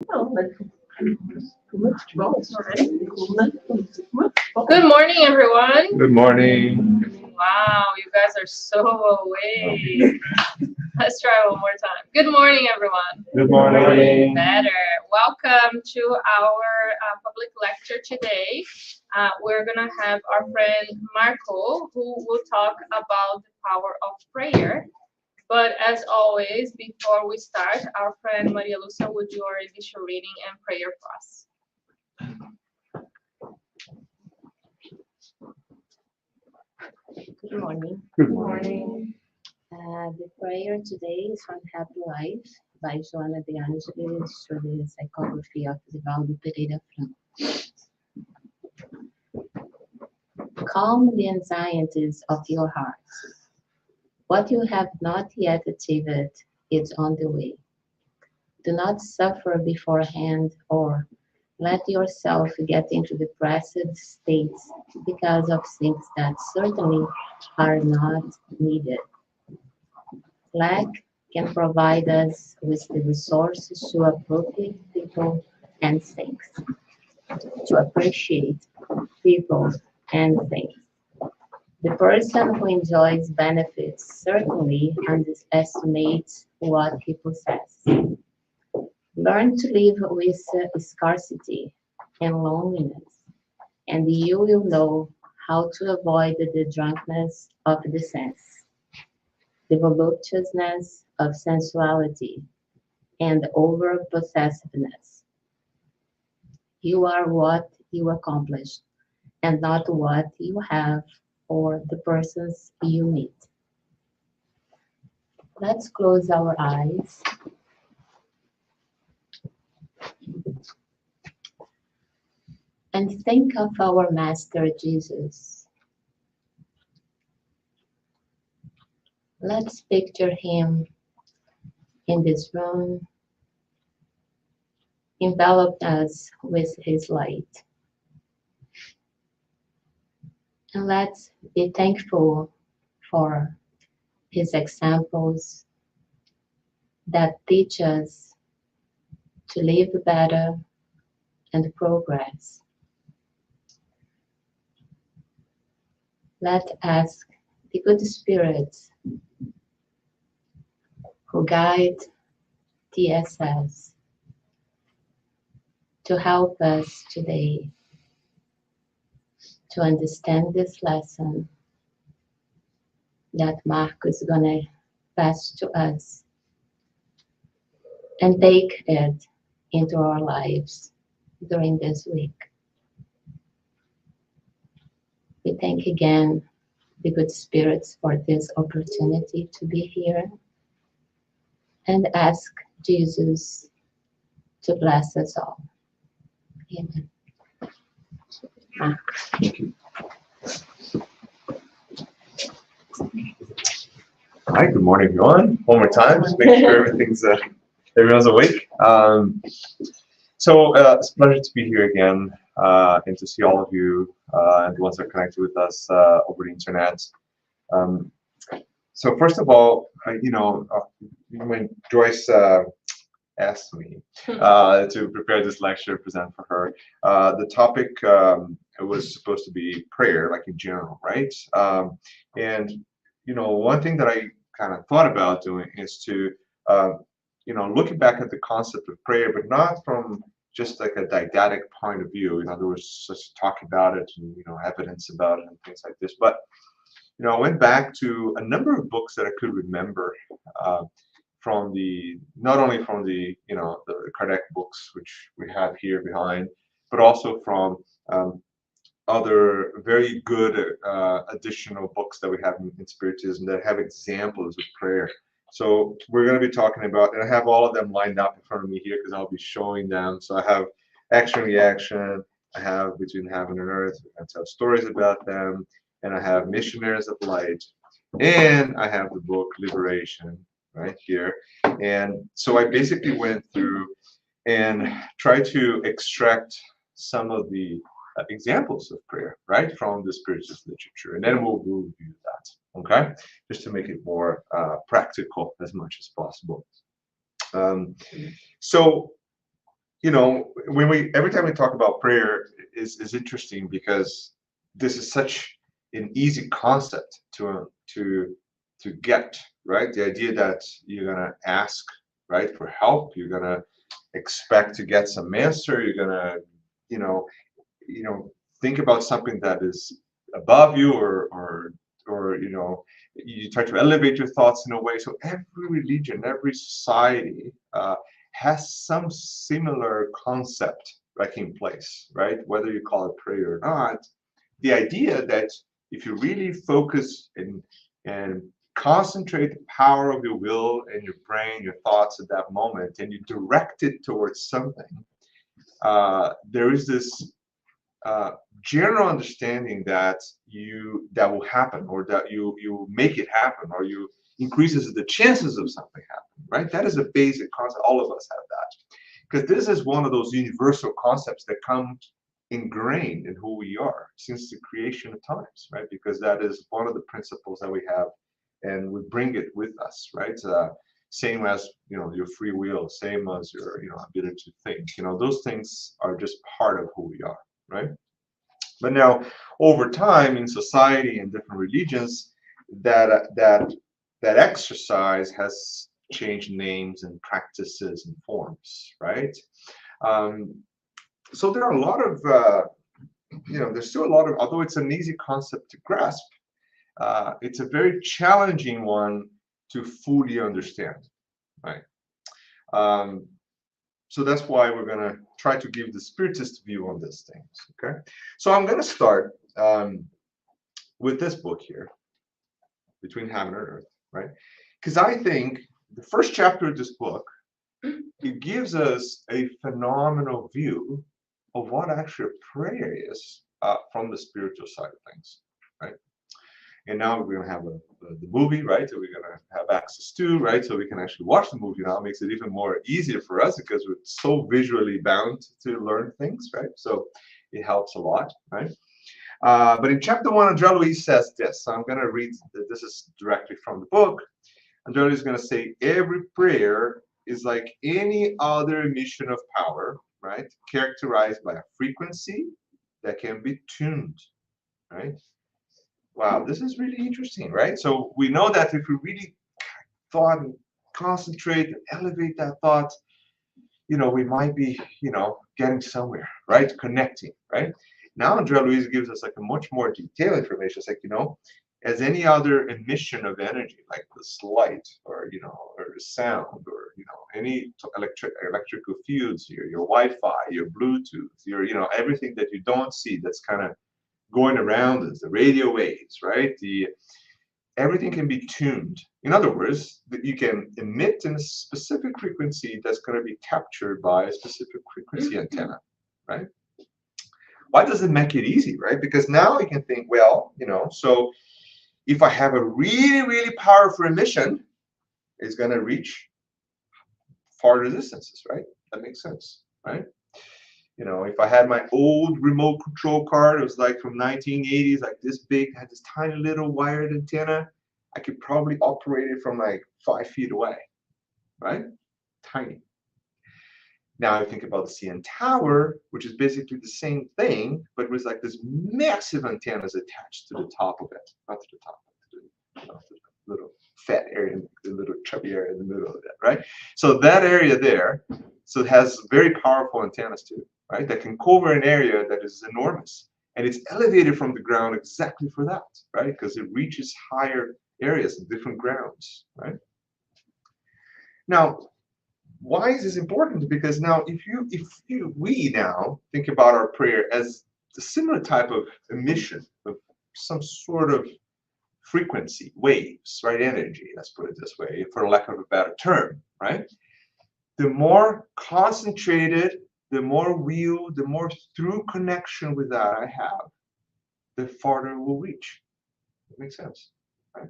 Good morning, everyone. Good morning. Wow, you guys are so awake. Let's try one more time. Good morning, everyone. Good morning. Better. Welcome to our public lecture today. We're going to have our friend Marco, who will talk about the power of prayer. But as always, before we start, our friend Maria Lucia will do our initial reading and prayer for us. Good morning. Good morning. The prayer today is from Happy Life by Joana de Angelis through the psychography of Divaldo Pereira Franco. Calm the anxieties of your heart. What you have not yet achieved is on the way. Do not suffer beforehand or let yourself get into depressed states because of things that certainly are not needed. Lack can provide us with the resources to appropriate people and things, to appreciate people and things. The person who enjoys benefits certainly underestimates what he possesses. Learn to live with scarcity and loneliness, and you will know how to avoid the drunkenness of the sense, the voluptuousness of sensuality, and over possessiveness. You are what you accomplish, and not what you have or the persons you meet. Let's close our eyes and think of our Master Jesus. Let's picture him in this room, enveloped us with his light. And let's be thankful for his examples that teach us to live better and progress. Let's ask the good spirits who guide TSS to help us today to understand this lesson that Marco is going to pass to us and take it into our lives during this week. We thank again the good spirits for this opportunity to be here and ask Jesus to bless us all. Amen. Hi, good morning, everyone. One more time, just make sure everyone's awake. It's a pleasure to be here again and to see all of you and the ones that are connected with us over the internet. So first of all, when Joyce asked me to prepare this lecture, present for her, the topic it was supposed to be prayer, like in general, right? And one thing that I kind of thought about doing is to, looking back at the concept of prayer, but not from just like a didactic point of view. There was such talk about it and evidence about it and things like this. But I went back to a number of books that I could remember from not only from the Kardec books which we have here behind, but also from other very good additional books that we have in Spiritism that have examples of prayer. So we're going to be talking about, and I have all of them lined up in front of me here because I'll be showing them. So I have Action Reaction, I have Between Heaven and Earth, I tell stories about them, and I have Missionaries of Light, and I have the book Liberation right here. And so I basically went through and tried to extract some of the examples of prayer, right, from the Spiritist literature, and then we'll review that, okay, just to make it more practical as much as possible. So you know, every time we talk about prayer is interesting because this is such an easy concept to get, right? The idea that you're gonna ask, right, for help, you're gonna expect to get some answer, you're gonna, you know, you know, think about something that is above you, or you know, you try to elevate your thoughts in a way. So every religion, every society has some similar concept like in place, right? Whether you call it prayer or not, the idea that if you really focus and concentrate the power of your will and your brain, your thoughts at that moment, and you direct it towards something, there is this uh, general understanding that that will happen, or that you make it happen, or you increases the chances of something happening, right? That is a basic concept. All of us have that, because this is one of those universal concepts that come ingrained in who we are since the creation of times, right? Because that is one of the principles that we have, and we bring it with us, right? Same as, you know, your free will, same as your, you know, ability to think. You know, those things are just part of who we are, right? But now, over time in society and different religions, that exercise has changed names and practices and forms, right? Um, so there are a lot of, you know, there's still a lot of, although it's an easy concept to grasp, it's a very challenging one to fully understand, right? Um, so that's why we're going to try to give the spiritist view on these things, okay? So I'm going to start with this book here, Between Heaven and Earth, right? Because I think the first chapter of this book, it gives us a phenomenal view of what actually prayer is from the spiritual side of things, right? And now we're gonna have the movie, right? So we're gonna have access to, right? So we can actually watch the movie now. It makes it even more easier for us because we're so visually bound to learn things, right? So it helps a lot, right? But in chapter 1, André Luiz says this. So I'm going to read, this is directly from the book. André Luiz is going to say, every prayer is like any other emission of power, right? Characterized by a frequency that can be tuned, right? Wow, this is really interesting, right? So we know that if we really thought and concentrate and elevate that thought, you know, we might be, you know, getting somewhere, right? Connecting, right? Now, Andrea Luiz gives us like a much more detailed information. It's like, you know, as any other emission of energy, like this light, or, you know, or sound, or, you know, any electrical fields here, your Wi-Fi, your Bluetooth, your, you know, everything that you don't see that's kind of going around us, the radio waves, right? Everything can be tuned. In other words, that you can emit in a specific frequency that's going to be captured by a specific frequency antenna, right? Why does it make it easy, right? Because now you can think, well, you know, so if I have a really, really powerful emission, it's going to reach farther distances, right? That makes sense, right? You know, if I had my old remote control car, it was like from 1980s, like this big, had this tiny little wired antenna, I could probably operate it from like 5 feet away, right? Tiny. Now I think about the CN Tower, which is basically the same thing, but with like this massive antennas attached to the top of it, not to the top, to the, you know, to the little fat area, the little chubby area in the middle of that, right? So that area there, so it has very powerful antennas too, right? That can cover an area that is enormous, and it's elevated from the ground exactly for that, right? Because it reaches higher areas and different grounds, right? Now, why is this important? Because now, we now think about our prayer as a similar type of emission of some sort of frequency, waves, right? Energy, let's put it this way, for lack of a better term, right? The more concentrated, the more real, the more through connection with that I have, the farther it will reach. That makes sense, right?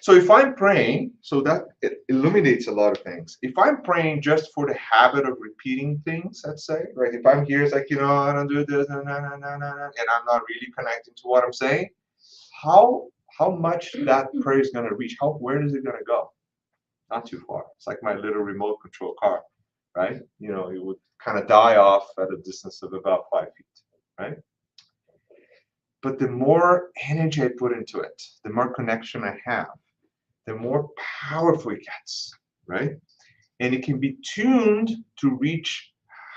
So if I'm praying, so that it illuminates a lot of things. If I'm praying just for the habit of repeating things, let's say, right? If I'm here, it's like, you know, I don't do this, and I'm not really connecting to what I'm saying, how much that prayer is going to reach? Where is it going to go? Not too far. It's like my little remote control car. right? You know, it would kind of die off at a distance of about 5 feet, right? But the more energy I put into it, the more connection I have, the more powerful it gets, right? And it can be tuned to reach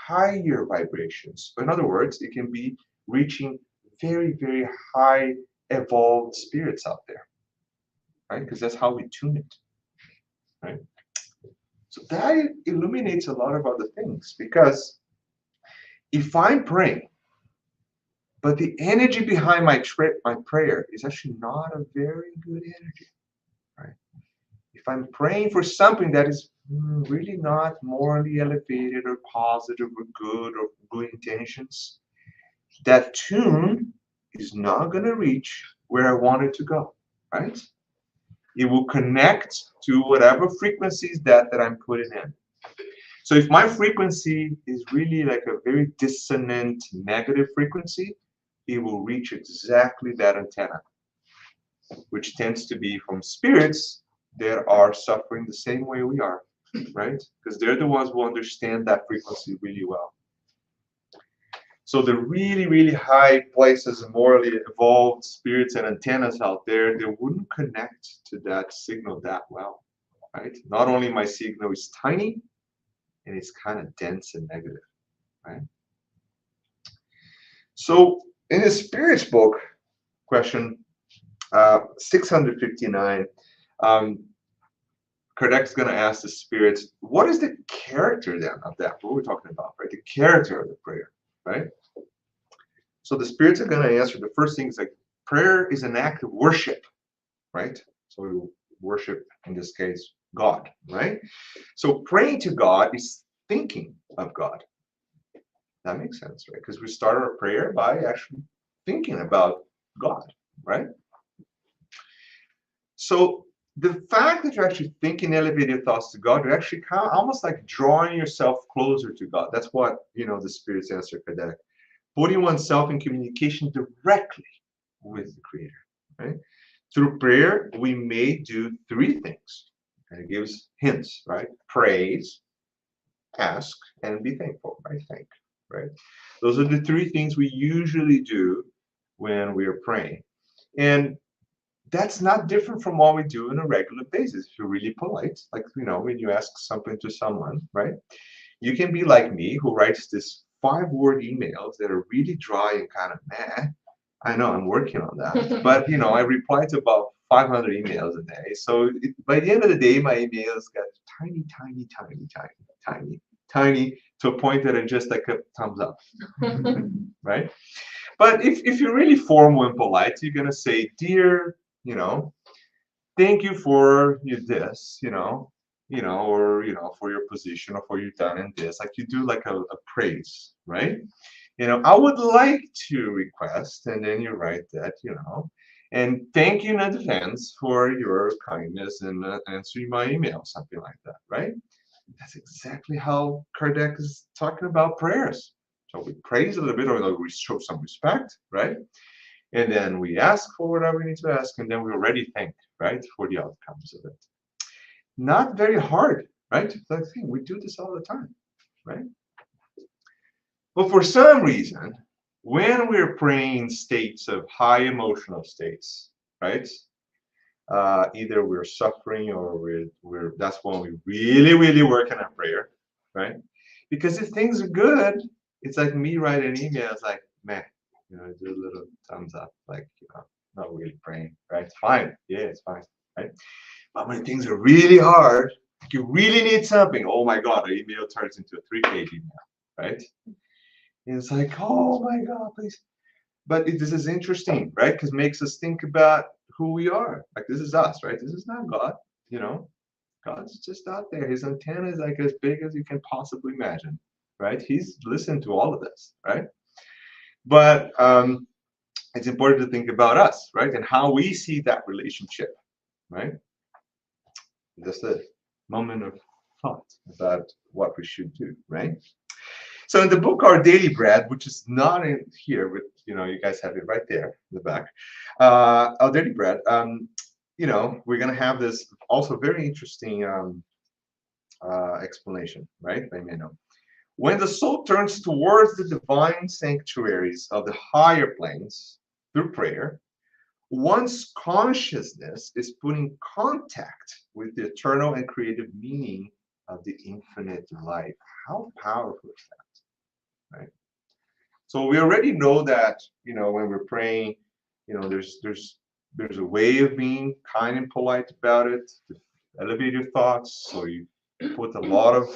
higher vibrations. In other words, it can be reaching very, very high evolved spirits out there, right? Because that's how we tune it, right? So that illuminates a lot of other things, because if I'm praying, but the energy behind my prayer is actually not a very good energy, right? If I'm praying for something that is really not morally elevated or positive or good or good intentions, that tune is not going to reach where I want it to go, right? It will connect to whatever frequencies that I'm putting in. So if my frequency is really like a very dissonant negative frequency, it will reach exactly that antenna, which tends to be from spirits that are suffering the same way we are, right? Because they're the ones who understand that frequency really well. So the really, really high places, morally evolved spirits and antennas out there, they wouldn't connect to that signal that well, right? Not only my signal is tiny, and it's kind of dense and negative, right? So in the spirits book, question 659, Kardec's going to ask the spirits, what is the character then of that? What we're talking about, right? The character of the prayer, right? So the spirits are going to answer. The first thing is like, prayer is an act of worship, right? So we worship, in this case, God, right? So praying to God is thinking of God. That makes sense, right? Because we start our prayer by actually thinking about God, right? So the fact that you're actually thinking elevated thoughts to God, you're actually kind of almost like drawing yourself closer to God. That's what, the spirits answer Kardec. Putting oneself in communication directly with the Creator, right? Through prayer, we may do three things. And it gives hints, right? Praise, ask, and be thankful, right? Thank, right? Those are the three things we usually do when we are praying. And that's not different from what we do on a regular basis. If you're really polite, like, when you ask something to someone, right? You can be like me, who writes this 5-word emails that are really dry and kind of meh. I know I'm working on that, but I reply to about 500 emails a day. So by the end of the day, my emails got tiny, tiny, tiny, tiny, tiny, tiny, to a point that are just like a thumbs up, right? But if you're really formal and polite, you're gonna say, dear, thank you for this, or for your position, or for your done in this. Like, you do like a praise, right? I would like to request, and then you write that, and thank you in advance for your kindness and answering my email, something like that, right? That's exactly how Kardec is talking about prayers. So we praise a little bit, or we show some respect, right? And then we ask for whatever we need to ask, and then we already thank, right, for the outcomes of it. Not very hard, right? That's the thing. We do this all the time, right? But for some reason, when we're praying states of high emotional states, right? Either we're suffering, or we're that's when we really, really work on our prayer, right? Because if things are good, it's like me writing emails like, man, do a little thumbs up, like, not really praying, right? It's fine. Yeah, it's fine, right? But when things are really hard, you really need something. Oh my God, the email turns into a 3-page email, right? And it's like, oh my God, please. But this is interesting, right? Because it makes us think about who we are. Like, this is us, right? This is not God, God's just out there. His antenna is like as big as you can possibly imagine, right? He's listened to all of this, right? But it's important to think about us, right? And how we see that relationship, right? Just a moment of thought about what we should do, right? So in the book Our Daily Bread, which is not in here, with you guys have it right there in the back. Our Daily Bread, we're gonna have this also very interesting explanation, right? By Meno. When the soul turns towards the divine sanctuaries of the higher planes through prayer, one's consciousness is put in contact with the eternal and creative meaning of the infinite life. How powerful is that, right? So we already know that, when we're praying, there's a way of being kind and polite about it, to elevate your thoughts. So you put a lot of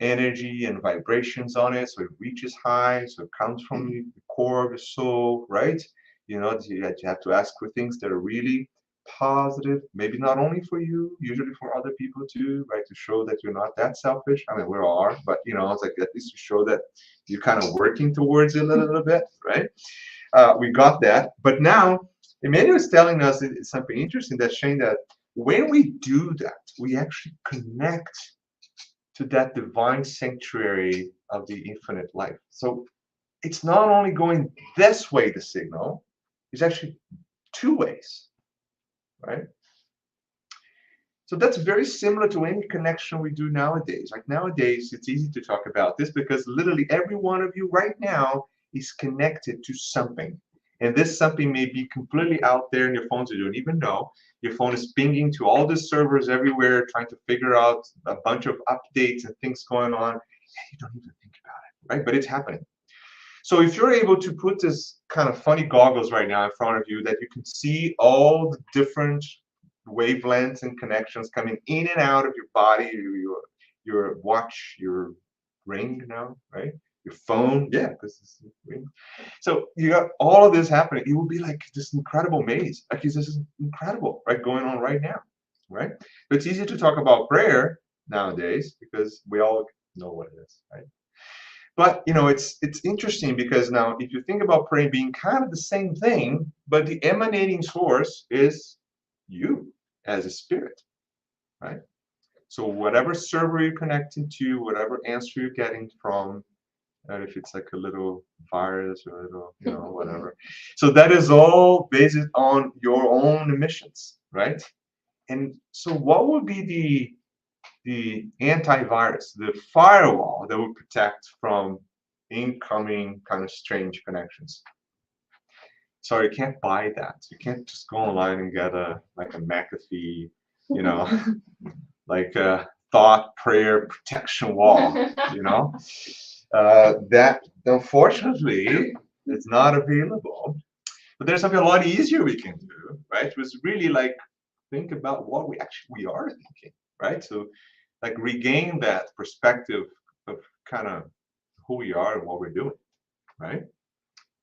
energy and vibrations on it, so it reaches high, so it comes from the core of the soul, right? You have to ask for things that are really positive, maybe not only for you, usually for other people too, right? To show that you're not that selfish. I mean, we all are, but it's like at least to show that you're kind of working towards it a little bit, right? We got that, but now Emmanuel is telling us something interesting, that's showing that when we do that, we actually connect to that divine sanctuary of the infinite life. So it's not only going this way, the signal, it's actually two ways, right? So that's very similar to any connection we do nowadays. Like nowadays, it's easy to talk about this because literally every one of you right now is connected to something. And this something may be completely out there in your phones you don't even know. Your phone is pinging to all the servers everywhere, trying to figure out a bunch of updates and things going on. And you don't even think about it, right? But it's happening. So if you're able to put this kind of funny goggles right now in front of you, that you can see all the different wavelengths and connections coming in and out of your body, your watch, your ring now, right? Your phone, yeah, this is ring. So you got all of this happening. It will be like this incredible maze. Like this is incredible, right? Going on right now, right? But it's easy to talk about prayer nowadays because we all know what it is, right? But it's interesting because now if you think about praying being kind of the same thing, but the emanating source is you as a spirit, right? So whatever server you're connecting to, whatever answer you're getting from, if it's like a little virus or a little, whatever. So that is all based on your own emissions, right? And so what would be the antivirus, the firewall that would protect from incoming kind of strange connections? So you can't buy that. You can't just go online and get a McAfee, like a thought prayer protection wall, that unfortunately is not available. But there's something a lot easier we can do, right? It was really like think about what we are thinking, right? So like regain that perspective of kind of who we are and what we're doing, right?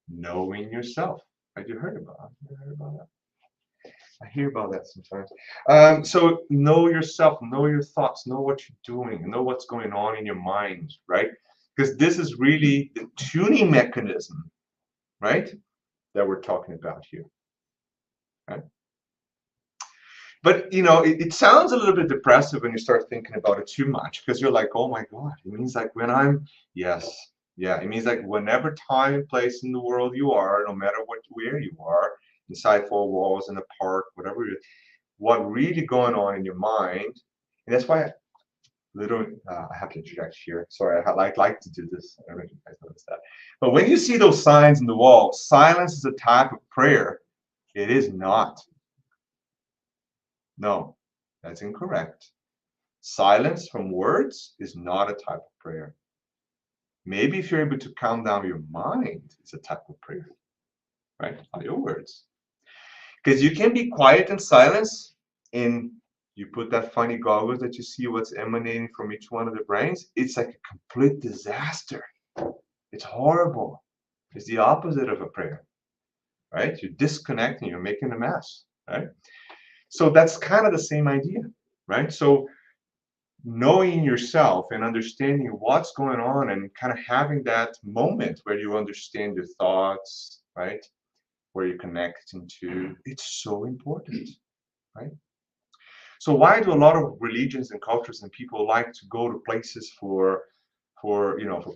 Knowing yourself. Have you heard about that? I hear about that sometimes. So know yourself, know your thoughts, know what you're doing, know what's going on in your mind, right? Because this is really the tuning mechanism, right, that we're talking about here, right? But it sounds a little bit depressive when you start thinking about it too much, because you're like, oh my God, it means like it means like whenever time and place in the world you are, no matter where you are, inside four walls, in a park, whatever it is, what really going on in your mind. And that's why I have to interject here. Sorry, I like to do this. I don't know if you guys noticed that. But when you see those signs in the wall, silence is a type of prayer. It is not. No, that's incorrect. Silence from words is not a type of prayer. Maybe if you're able to calm down your mind, it's a type of prayer, right? Not your words. Because you can be quiet in silence, and you put that funny goggles that you see what's emanating from each one of the brains, it's like a complete disaster. It's horrible. It's the opposite of a prayer, right? You're disconnecting, you're making a mess, right? So that's kind of the same idea, right? So knowing yourself and understanding what's going on and kind of having that moment where you understand your thoughts, right? Where you're connecting to, it's so important, right? So why do a lot of religions and cultures and people like to go to places for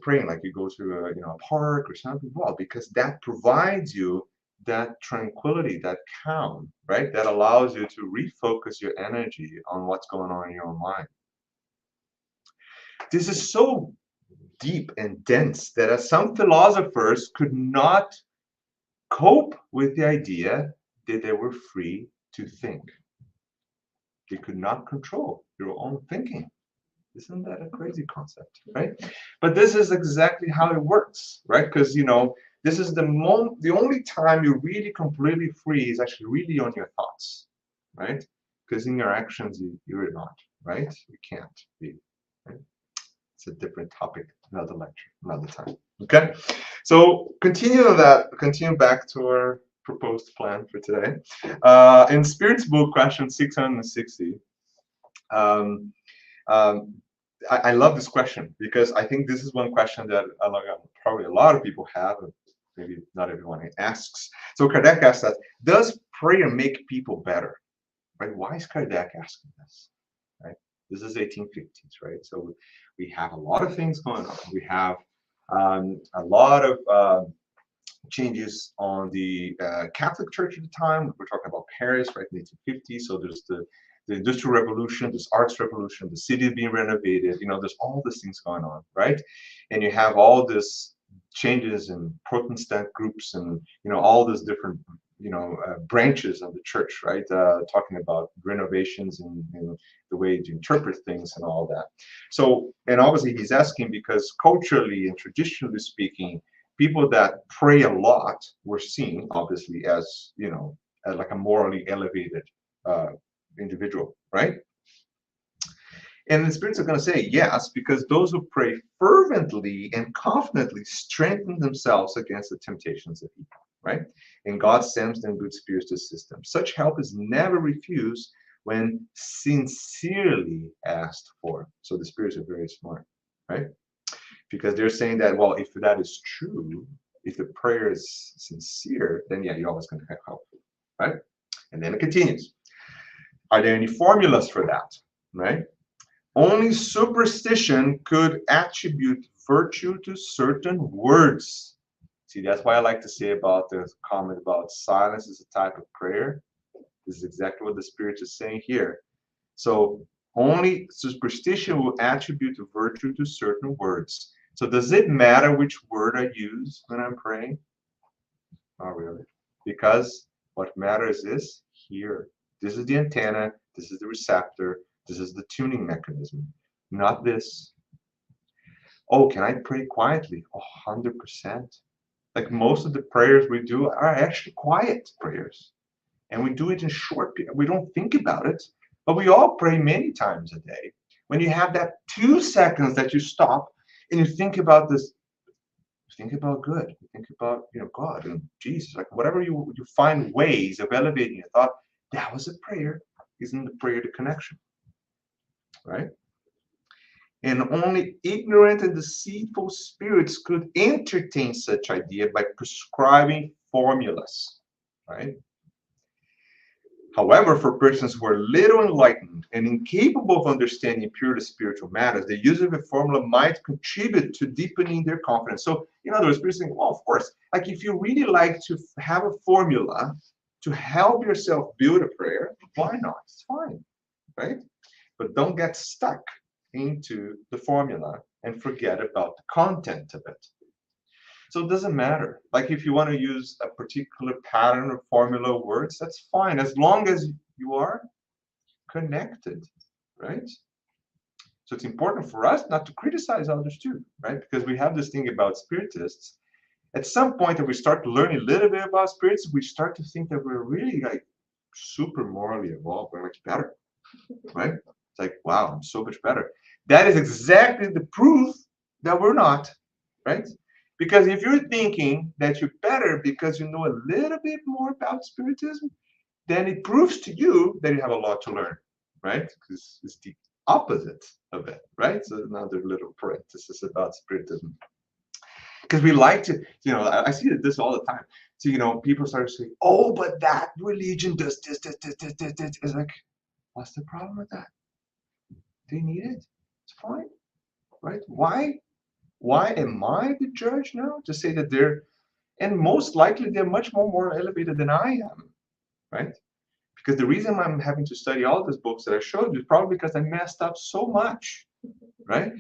praying, like you go to a park or something? Well, because that provides you that tranquility, that calm, right? That allows you to refocus your energy on what's going on in your own mind. This is so deep and dense that some philosophers could not cope with the idea that they were free to think. They could not control their own thinking. Isn't that a crazy concept, right? But this is exactly how it works, right? Because this is the only time you're really completely free is actually really on your thoughts, right? Because in your actions you're not, right? You can't be. Right? It's a different topic, another lecture, another time. Okay, so continue back to our proposed plan for today. In Spirit's book, question 660, um, um, I love this question because I think this is one question that probably a lot of people have, and maybe not everyone asks. So Kardec asks that, does prayer make people better? Right? Why is Kardec asking this? Right? This is 1850s, right? So we have a lot of things going on. We have a lot of changes on the Catholic Church at the time. We're talking about Paris, right, in the 1850s. So there's the Industrial Revolution, this arts revolution, the city being renovated. There's all these things going on, right? And you have all this changes in Protestant groups and all these different branches of the church, right? Talking about renovations and the way to interpret things and all that. So, and obviously he's asking because culturally and traditionally speaking, people that pray a lot were seen obviously as as like a morally elevated individual, right? And the spirits are going to say yes, because those who pray fervently and confidently strengthen themselves against the temptations of evil, right? And God sends them good spirits to assist them. Such help is never refused when sincerely asked for. So the spirits are very smart, right? Because they're saying that, well, if that is true, if the prayer is sincere, then yeah, you're always going to have help, right? And then it continues. Are there any formulas for that, right? Only superstition could attribute virtue to certain words. See, that's why I like to say about the comment about silence is a type of prayer. This is exactly what the Spirit is saying here. So only superstition will attribute virtue to certain words. So does it matter which word I use when I'm praying? Not really. Because what matters is here. This is the antenna, this is the receptor, this is the tuning mechanism, not this. Oh, can I pray quietly? 100%. Like most of the prayers we do are actually quiet prayers. And we do it in short, we don't think about it, but we all pray many times a day. When you have that 2 seconds that you stop and you think about this, think about good, think about God and Jesus, like whatever you find ways of elevating your thought, that was a prayer. Isn't the prayer the connection? Right? And only ignorant and deceitful spirits could entertain such idea by prescribing formulas, right? However, for persons who are little enlightened and incapable of understanding purely spiritual matters, the use of a formula might contribute to deepening their confidence. So, in other words, people think, well, of course, like if you really like to have a formula to help yourself build a prayer, why not? It's fine, right? But don't get stuck into the formula and forget about the content of it. So it doesn't matter. Like if you want to use a particular pattern or formula of words, that's fine, as long as you are connected, right? So it's important for us not to criticize others too, right? Because we have this thing about spiritists. At some point that we start to learn a little bit about spirits, we start to think that we're really like super morally evolved, we're much better, right? It's like, wow, I'm so much better. That is exactly the proof that we're not, right? Because if you're thinking that you're better because you know a little bit more about spiritism, then it proves to you that you have a lot to learn, right? Because it's the opposite of it, right? So another little parenthesis about spiritism. Because we like to, I see this all the time. So, people start to say, oh, but that religion does this. It's like, what's the problem with that? They need it. It's fine, right? Why am I the judge now to say that and most likely they're much more elevated than I am, right? Because the reason I'm having to study all these books that I showed you is probably because I messed up so much, right?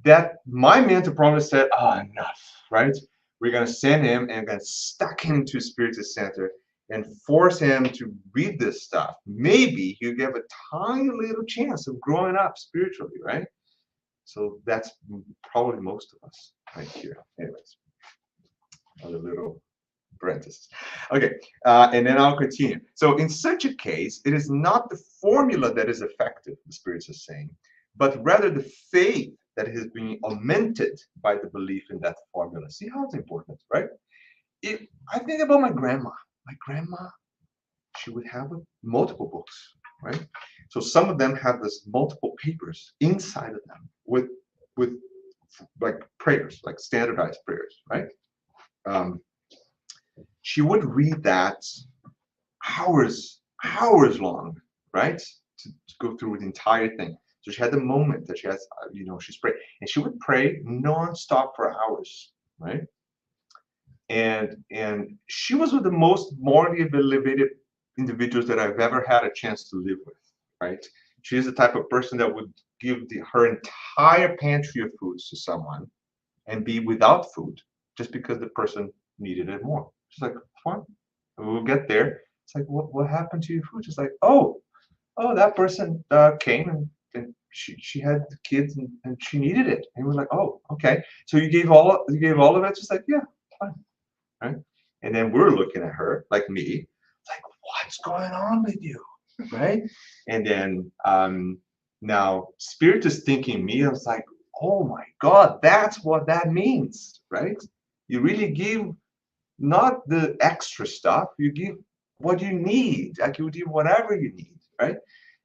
that my mental problem said, oh, enough, right? We're going to send him and going to stuck him to Spiritus Center and force him to read this stuff. Maybe he'll give a tiny little chance of growing up spiritually, right? So that's probably most of us right here. Anyways, a little parenthesis. Okay, and then I'll continue. So in such a case, it is not the formula that is effective, the Spirits are saying, but rather the faith that has been augmented by the belief in that formula. See how it's important, right? I think about my grandma. My grandma, she would have multiple books, right? So some of them have this multiple papers inside of them with like prayers, like standardized prayers, right? She would read that hours long, right? To go through the entire thing. So she had the moment that she has, she's praying, and she would pray nonstop for hours, right? And she was one of the most morally elevated individuals that I've ever had a chance to live with, right? She is the type of person that would give her entire pantry of foods to someone and be without food just because the person needed it more. She's like, fine, we'll get there. It's like, what happened to your food? She's like, oh, that person came and she had the kids and she needed it. And we're like, oh, okay. So you gave all of it? She's like, yeah, fine. Right? And then we're looking at her, like me, like, what's going on with you? Right? And then now Spirit is thinking me, I was like, oh my God, that's what that means, right? You really give not the extra stuff, you give what you need, like you give whatever you need, right?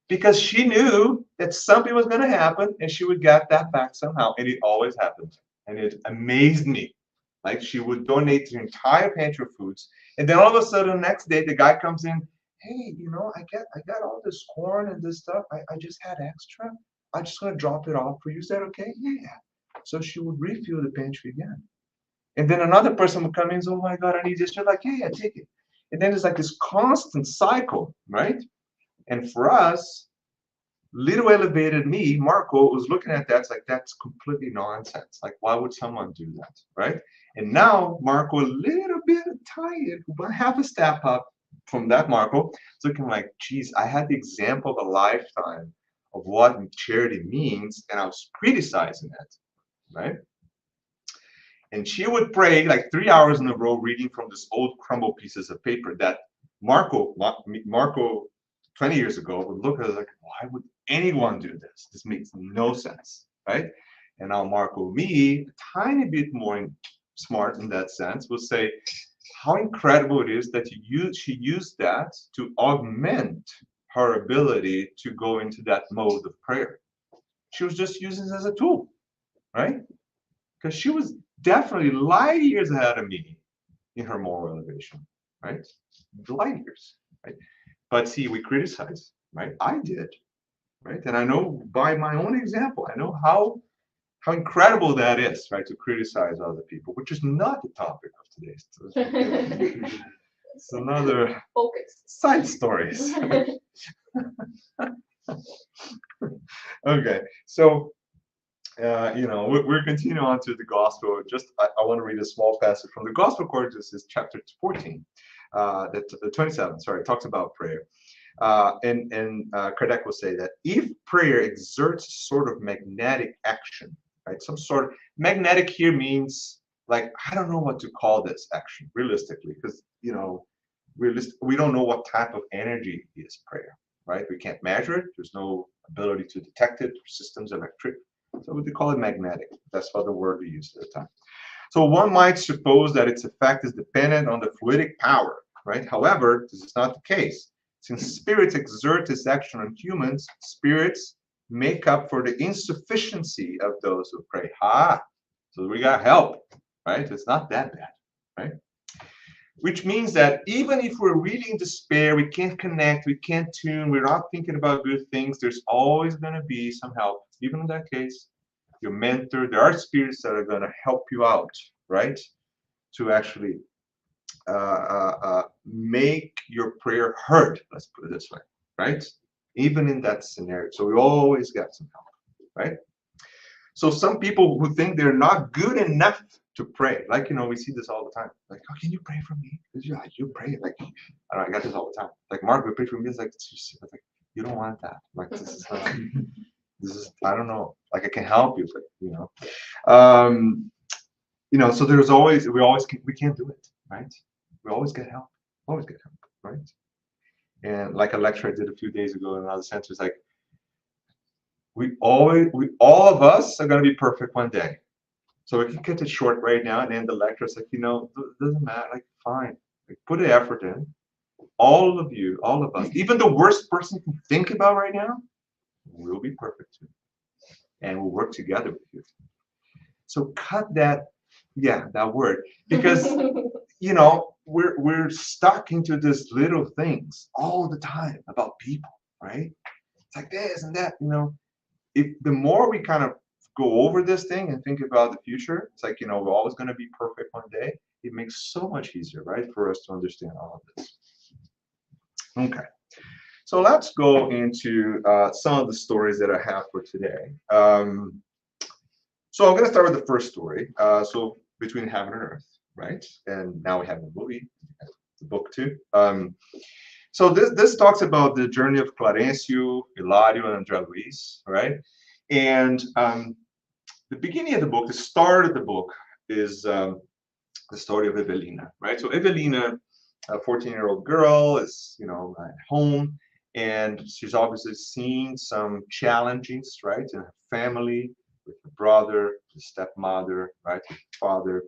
Because she knew that something was going to happen and she would get that back somehow, and it always happened. And it amazed me. Like she would donate the entire pantry of foods, and then all of a sudden the next day the guy comes in, hey, I got all this corn and this stuff. I just had extra. I just gonna drop it off for you. Is that okay? Yeah. So she would refill the pantry again. And then another person would come in and say, oh my God, I need this. You're like, yeah, take it. And then it's like this constant cycle, right? And for us, little elevated me, Marco, was looking at that. It's like, that's completely nonsense. Like, why would someone do that, right? And now Marco, a little bit tired, but half a step up from that Marco, it's looking like, geez, I had the example of a lifetime of what charity means, and I was criticizing it, right? And she would pray like 3 hours in a row, reading from this old crumbled pieces of paper that Marco 20 years ago would look at it like, why would anyone do this? This makes no sense, right? And now Marco, me, a tiny bit more smart in that sense, will say how incredible it is that she used that to augment her ability to go into that mode of prayer. She was just using it as a tool, right? Because she was definitely light years ahead of me in her moral elevation, right? Light years, right? But see, we criticize, right? I did, right? And I know by my own example, I know how incredible that is, right? To criticize other people, which is not the topic of today's. It's another Focus. side stories. Okay, so we're continuing on to the gospel. Just I want to read a small passage from the Gospel according to this chapter 14, that 27. Sorry, talks about prayer. And Kardec will say that if prayer exerts sort of magnetic action, right? Some sort of magnetic here means like I don't know what to call this action realistically, because we don't know what type of energy is prayer, right? We can't measure it. There's no ability to detect it. Systems electric. So we call it magnetic. That's what the word we used at the time. So one might suppose that its effect is dependent on the fluidic power, right? However, this is not the case. Since spirits exert this action on humans, spirits make up for the insufficiency of those who pray. So we got help, right? It's not that bad, right? Which means that even if we're really in despair, we can't connect, we can't tune, we're not thinking about good things, there's always going to be some help. Even in that case, your mentor, there are spirits that are going to help you out, right? To actually make your prayer heard, let's put it this way, right? Even in that scenario. So we always get some help, right? So some people who think they're not good enough to pray, like, we see this all the time. Like, oh, can you pray for me? Because you pray. Like, I don't know, I got this all the time. Like, Mark, would pray for me. It's like, you don't want that. Like, this is not, I don't know. Like, I can help you, but, so we can't do it, right? We always get help. Always get help, right? And like a lecture I did a few days ago in another center, it's like, all of us are going to be perfect one day. So we can cut it short right now and end the lecture. It's like, it doesn't matter. Like, fine. Like, put the effort in. All of you, all of us, even the worst person you can think about right now, will be perfect too. And we'll work together with you. So cut that word. Because, we're stuck into this little things all the time about people, right? It's like this and that, If the more we kind of go over this thing and think about the future, it's like, we're always going to be perfect one day. It makes so much easier, right, for us to understand all of this. Okay, so let's go into some of the stories that I have for today. So I'm going to start with the first story. So between heaven and earth, right? And now we have the movie, the book too. So this talks about the journey of Clarencio, Hilario, and André Luis, right? And the beginning of the book, the start of the book, is the story of Evelina, right? So Evelina, a 14-year-old girl, is at home, and she's obviously seen some challenges, right, in her family, with her brother, the stepmother, right, her father.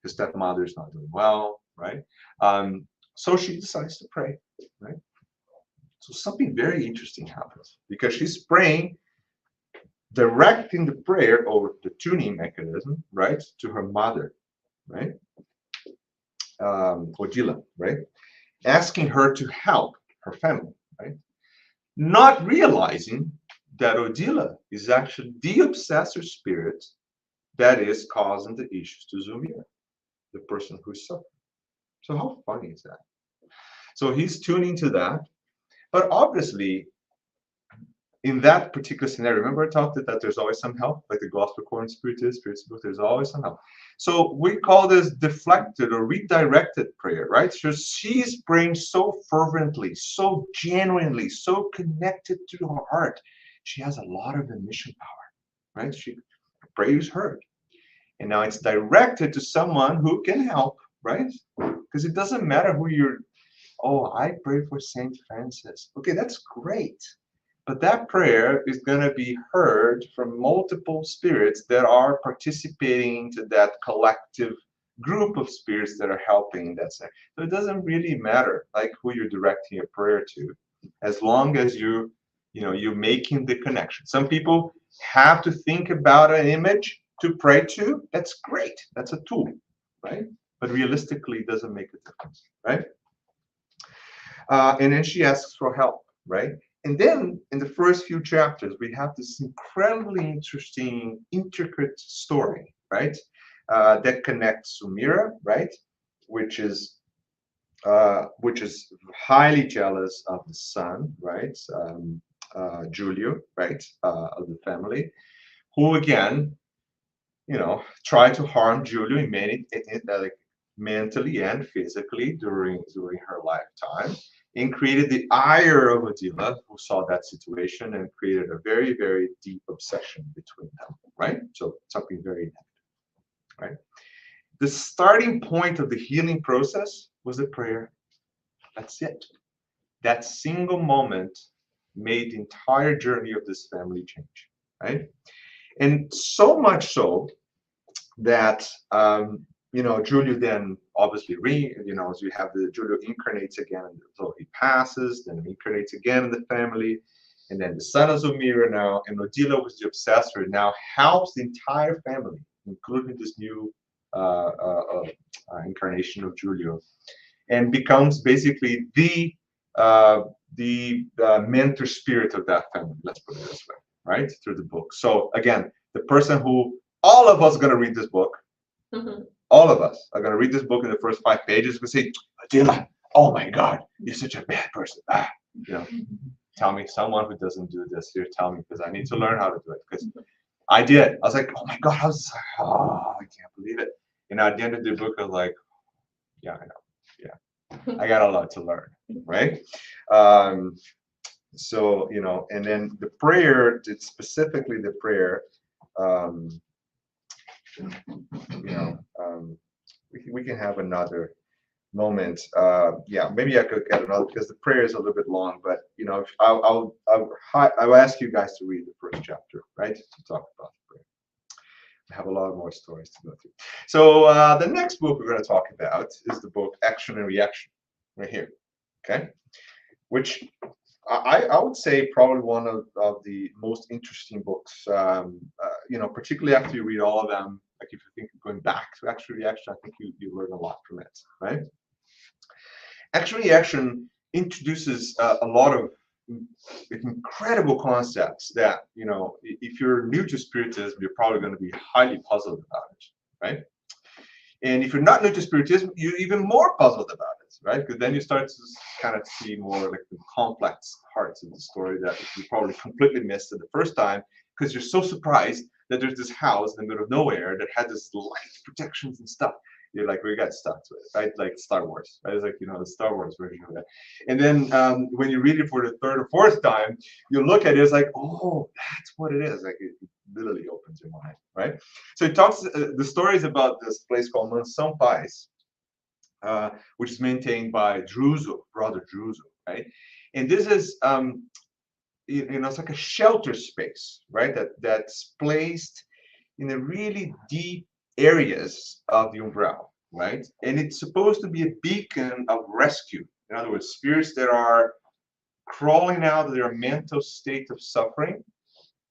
Her stepmother is not doing well, right? So she decides to pray, right? So something very interesting happens because she's praying, directing the prayer or the tuning mechanism, right, to her mother, right? Odila, right? Asking her to help her family, right? Not realizing that Odila is actually the obsessor spirit that is causing the issues to Zumira, the person who's suffering. So how funny is that? So he's tuning to that, but obviously in that particular scenario, remember I talked that there's always some help, like the gospel core spirit is, there's always some help. So we call this deflected or redirected prayer, right? So she's praying so fervently, so genuinely, so connected to her heart. She has a lot of emission power, right? Her prayer is heard. And now it's directed to someone who can help, right? Because it doesn't matter who you're, oh, I pray for Saint Francis. Okay, that's great. But that prayer is going to be heard from multiple spirits that are participating into that collective group of spirits that are helping in that sense. So it doesn't really matter like who you're directing a prayer to, as long as you're making the connection. Some people have to think about an image to pray to. That's great. That's a tool, right? But realistically, it doesn't make a difference, right? And then she asks for help, right? And then in the first few chapters, we have this incredibly interesting, intricate story, right? That connects Sumira, right? Which is highly jealous of the son, right? Giulio, right? Of the family, who again, tried to harm Giulio in many, like mentally and physically during her lifetime, and created the ire of Odila, who saw that situation and created a very, very deep obsession between them, right? So something very negative, right? The starting point of the healing process was the prayer. That's it. That single moment made the entire journey of this family change, right? And so much so that Giulio then obviously as you have the Giulio incarnates again, so he passes, then incarnates again in the family, and then the son of Zumira now, and Odila was the obsessor, now helps the entire family, including this new incarnation of Giulio, and becomes basically the mentor spirit of that family. Let's put it this way, right? Through the book. So again, the person who all of us are going to read this book. Mm-hmm. All of us are going to read this book in the first 5 pages and say, Attila, oh my God, you're such a bad person. Tell me, someone who doesn't do this here, tell me, because I need to learn how to do it. Because I did. I was like, oh my God, I can't believe it. And at the end of the book, I was like, yeah, I know. Yeah, I got a lot to learn, right? Um, so, and then the prayer, specifically the prayer, um, you know, um, we can have another moment. Yeah, maybe I could get another because the prayer is a little bit long, but I'll ask you guys to read the first chapter, right? To talk about the prayer. I have a lot more stories to go through. So the next book we're going to talk about is the book Action and Reaction, right here. Okay, which I would say probably one of the most interesting books. Particularly after you read all of them, like if you think of going back to Action and Reaction, I think you learn a lot from it, right? Action Reaction introduces a lot of incredible concepts that, if you're new to Spiritism, you're probably going to be highly puzzled about it, right? And if you're not new to Spiritism, you're even more puzzled about it, right? Because then you start to kind of see more like the complex parts of the story that you probably completely missed it the first time because you're so surprised that there's this house in the middle of nowhere that had this light protections and stuff. You're like, we got stuck to it, right? Like Star Wars, right? It's like, the Star Wars version of that. And then when you read it for the third or fourth time, you look at it, it's like, oh, that's what it is. Like, it literally opens your mind, right? So it talks, the story is about this place called Mansão Paz, which is maintained by Druso, brother Druso, right? And this is, it's like a shelter space, right? That's placed in a really deep areas of the umbral, right? And it's supposed to be a beacon of rescue. In other words, spirits that are crawling out of their mental state of suffering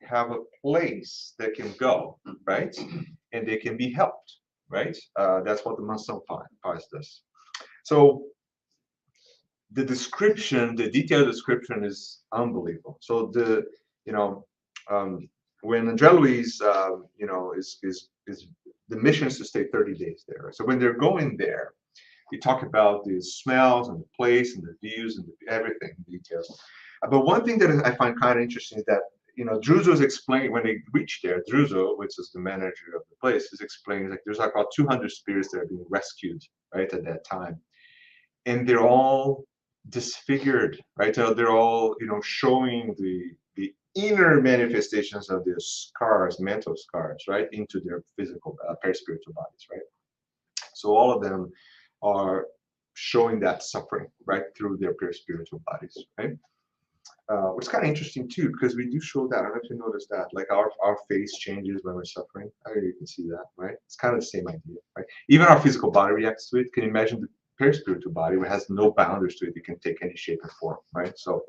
have a place that can go, right? And they can be helped, right? That's what the Mansão Paz does. So the description, the detailed description is unbelievable. So when Andrea Luis, is the mission is to stay 30 days there. So when they're going there, we talk about the smells and the place and the views and everything, details. But one thing that I find kind of interesting is that, Druso is explaining when they reach there, Druso, which is the manager of the place, is explaining like there's like about 200 spirits that are being rescued, right, at that time. And they're all disfigured, right? So they're all, showing the inner manifestations of their scars, mental scars, right, into their physical, perispiritual bodies, right? So all of them are showing that suffering, right, through their perispiritual bodies, right? Which is kind of interesting too, because we do show that. I don't know if you noticed that, like our face changes when we're suffering. I mean, you can see that, right? It's kind of the same idea, right? Even our physical body reacts to it. Can you imagine the perispiritual body, which has no boundaries to it? It can take any shape or form, right? So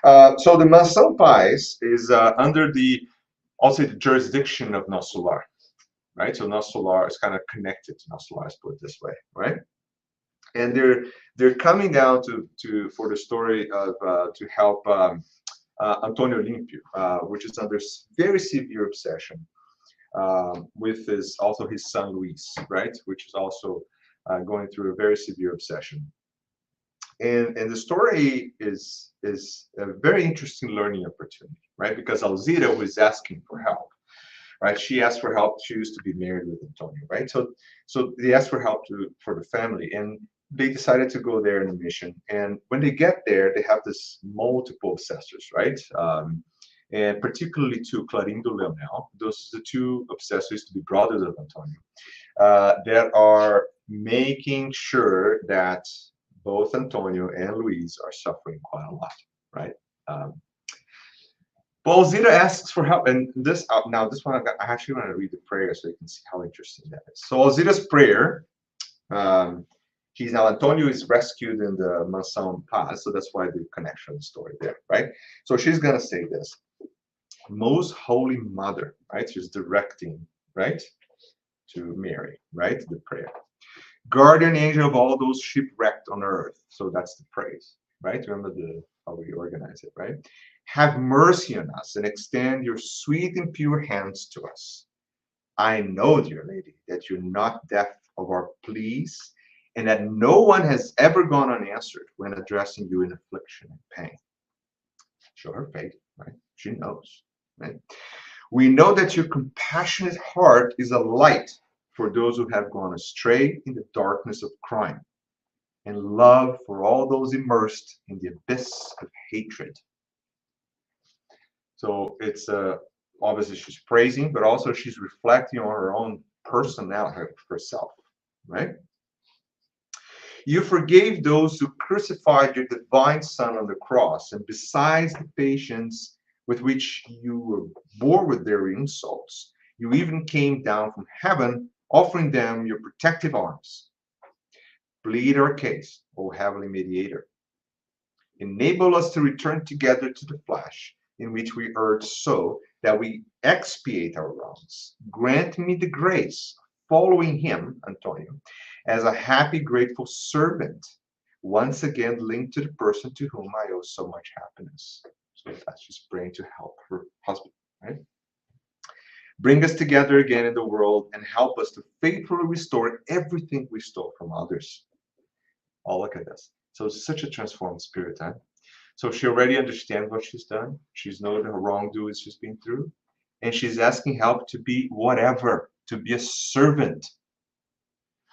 the Mansão Paz is under also the jurisdiction of Nosso Lar, right? So Nosso Lar is kind of connected to Nosso Lar, let's put it this way, right? And they're coming down for the story of to help Antonio Limpio, which is under very severe obsession with his son Luis, right, which is also going through a very severe obsession. And the story is a very interesting learning opportunity, right? Because Alzira was asking for help, right? She asked for help. She used to be married with Antonio, right? So they asked for help for the family, and they decided to go there in a mission. And when they get there, they have this multiple obsessors, right? And particularly to Clarindo Leonel. Those are the two obsessors, to be brothers of Antonio, that are making sure that both Antonio and Luis are suffering quite a lot, right? Alzira asks for help, and this one I actually want to read the prayer so you can see how interesting that is. So Alzira's prayer, Antonio is rescued in the Mansão Paz, so that's why the connection story there, right? So she's gonna say this: Most Holy Mother, right? She's directing, right, to Mary, right, the prayer. Guardian angel of all those shipwrecked on earth. So that's the praise, right? Remember how we organize it, right? Have mercy on us and extend your sweet and pure hands to us. I know, dear lady, that you're not deaf of our pleas, and that no one has ever gone unanswered when addressing you in affliction and pain. Show her faith, right? She knows, right? We know that your compassionate heart is a light for those who have gone astray in the darkness of crime, and love for all those immersed in the abyss of hatred. So it's obviously she's praising, but also she's reflecting on her own personality, herself, right? You forgave those who crucified your divine Son on the cross, and besides the patience with which you bore with their insults, you even came down from heaven, offering them your protective arms. Plead our case, O heavenly mediator. Enable us to return together to the flesh, in which we urge so that we expiate our wrongs. Grant me the grace of following him, Antonio, as a happy, grateful servant, once again linked to the person to whom I owe so much happiness. So that's just praying to help her husband, right? Bring us together again in the world and help us to faithfully restore everything we stole from others. Oh, look at this. So it's such a transformed spirit, huh? So she already understands what she's done. She's known her wrongdoings she's been through. And she's asking help to be whatever, to be a servant.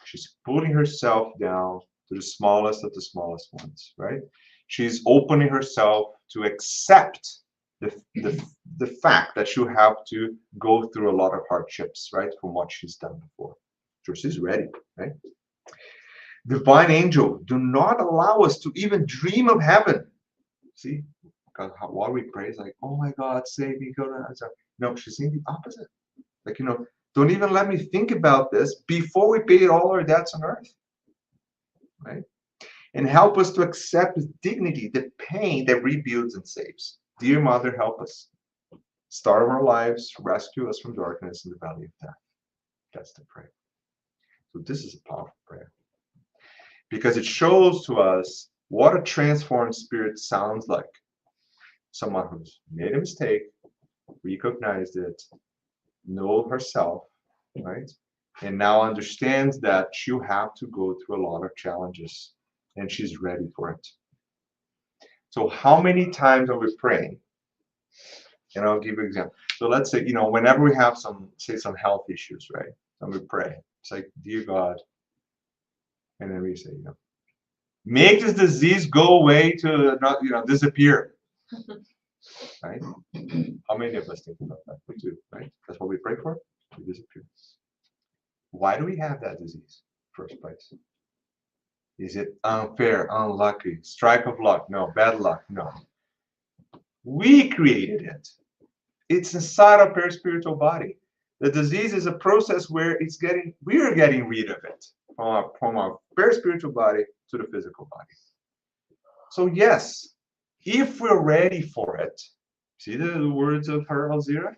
She's putting herself down to the smallest of the smallest ones, right? She's opening herself to accept the fact that she'll have to go through a lot of hardships, right, from what she's done before. So she's ready, right? Divine angel, do not allow us to even dream of heaven. See, because while we pray, it's like, oh my God, save me, go to heaven. No, she's saying the opposite. Like, don't even let me think about this before we pay all our debts on earth, right? And help us to accept with dignity the pain that rebuilds and saves. Dear Mother, help us. Star of our lives, rescue us from darkness in the valley of death. That's the prayer. So this is a powerful prayer, because it shows to us what a transformed spirit sounds like. Someone who's made a mistake, recognized it, know herself, right? And now understands that she'll have to go through a lot of challenges, and she's ready for it. So how many times are we praying? And I'll give you an example. So let's say, whenever we have some health issues, right? And we pray. It's like, dear God, and then we say, make this disease go away to not, disappear. Right? How many of us think about that? We do, right? That's what we pray for. To disappear. Why do we have that disease in the first place? Is it unfair, unlucky, strike of luck? No, bad luck? No. We created it. It's inside our perispiritual body. The disease is a process where we're getting rid of it from our perispiritual body to the physical body. So yes, if we're ready for it, see the words of her Alzira?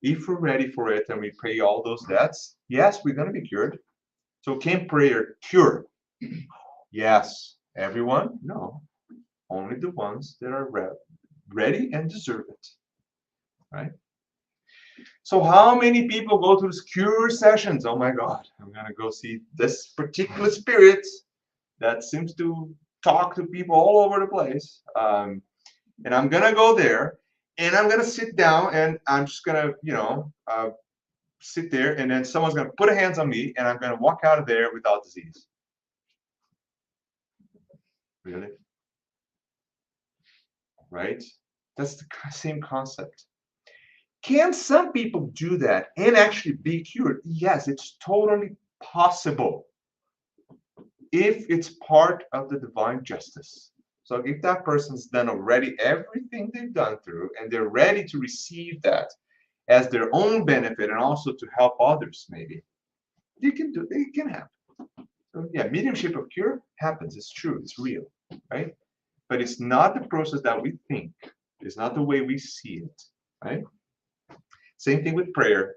If we're ready for it and we pay all those debts, yes, we're going to be cured. So can prayer cure? Yes. Everyone? No. Only the ones that are ready and deserve it. Right? So how many people go to these cure sessions? Oh my God, I'm going to go see this particular spirit that seems to talk to people all over the place. And I'm going to go there and I'm going to sit down and I'm just going to, sit there, and then someone's going to put a hands on me and I'm going to walk out of there without disease. Really? Right? That's the same concept. Can some people do that and actually be cured? Yes, it's totally possible if it's part of the divine justice. So if that person's done already everything they've done through and they're ready to receive that as their own benefit and also to help others, maybe, it can happen. So yeah, mediumship of cure happens. It's true. It's real, right? But it's not the process that we think. It's not the way we see it, right? Same thing with prayer,